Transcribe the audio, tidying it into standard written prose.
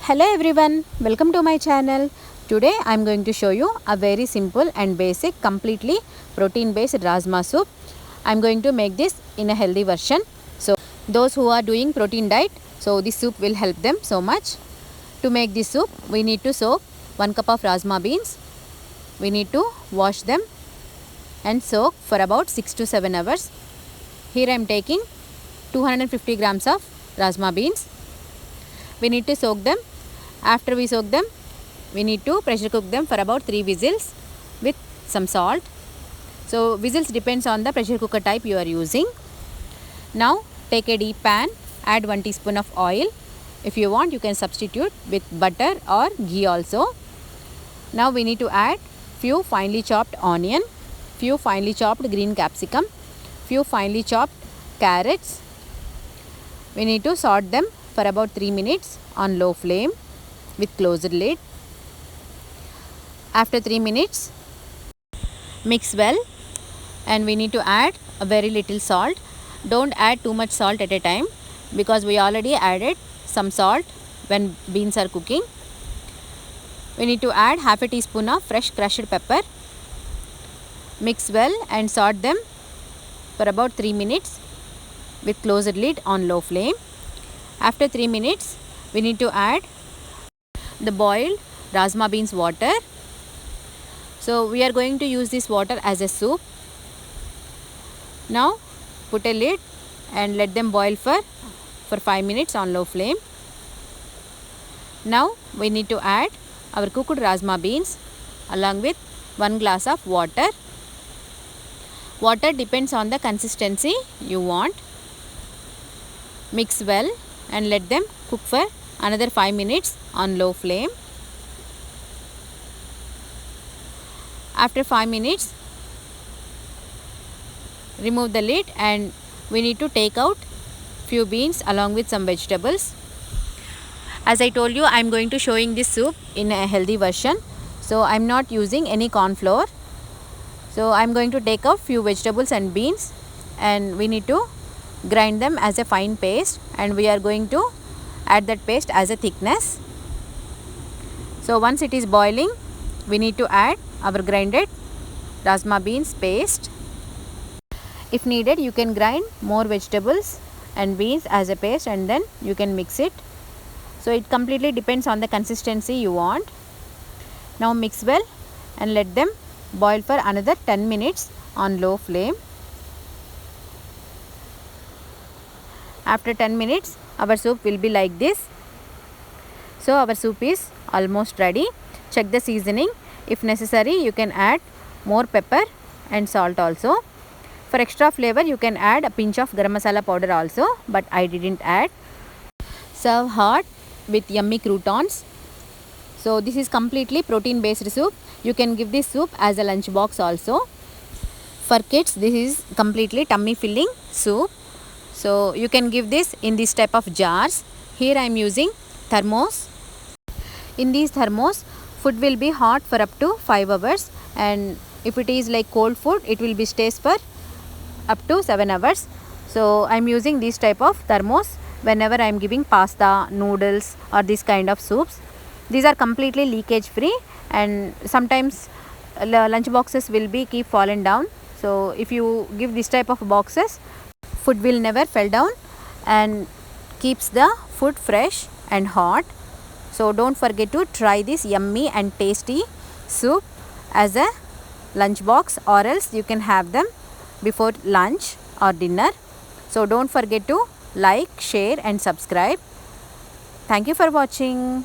Hello everyone, welcome to my channel. Today I am going to show you a very simple and basic completely protein based rajma soup. I am going to make this in a healthy version. So those who are doing protein diet, so this soup will help them so much. To make this soup, we need to soak 1 cup of rajma beans. We need to wash them and soak for about 6 to 7 hours. Here I am taking 250 grams of rajma beans. We need to soak them. After we soak them, we need to pressure cook them for about 3 whistles with some salt. So whistles depends on the pressure cooker type you are using. Now take a deep pan, add 1 teaspoon of oil. If you want, you can substitute with butter or ghee also. Now we need to add few finely chopped onion, few finely chopped green capsicum, few finely chopped carrots. We need to saute them for about 3 minutes on low flame with closed lid. After 3 minutes, mix well and we need to add a very little salt. Don't add too much salt at a time because we already added some salt when beans are cooking. We need to add half a teaspoon of fresh crushed pepper. Mix well and saute them for about 3 minutes with closed lid on low flame. After 3 minutes, we need to add the boiled rajma beans water. So we are going to use this water as a soup. Now put a lid and let them boil for 5 minutes on low flame. Now we need to add our cooked rajma beans along with 1 glass of water. Water depends on the consistency you want. Mix well and let them cook for another 5 minutes on low flame. After 5 minutes, remove the lid and we need to take out few beans along with some vegetables. As I told you, I am going to showing this soup in a healthy version. So I am not using any corn flour. So I am going to take out few vegetables and beans and we need to grind them as a fine paste and we are going to add that paste as a thickness. So once it is boiling, we need to add our grinded rajma beans paste. If needed, you can grind more vegetables and beans as a paste and then you can mix it. So it completely depends on the consistency you want. Now mix well and let them boil for another 10 minutes on low flame. After 10 minutes, our soup will be like this. So our soup is almost ready. Check the seasoning. If necessary, you can add more pepper and salt also. For extra flavor, you can add a pinch of garam masala powder also, but I didn't add. Serve hot with yummy croutons. So this is completely protein based soup. You can give this soup as a lunch box also. For kids, this is completely tummy filling soup. So you can give this in this type of jars. Here I am using thermos. In these thermos, food will be hot for up to 5 hours and if it is like cold food, it will be stays for up to 7 hours. So I am using this type of thermos whenever I am giving pasta, noodles or this kind of soups. These are completely leakage free and sometimes lunch boxes will be keep fallen down. So if you give this type of boxes, food will never fall down and keeps the food fresh and hot. So don't forget to try this yummy and tasty soup as a lunch box or else you can have them before lunch or dinner. So don't forget to like, share and subscribe. Thank you for watching.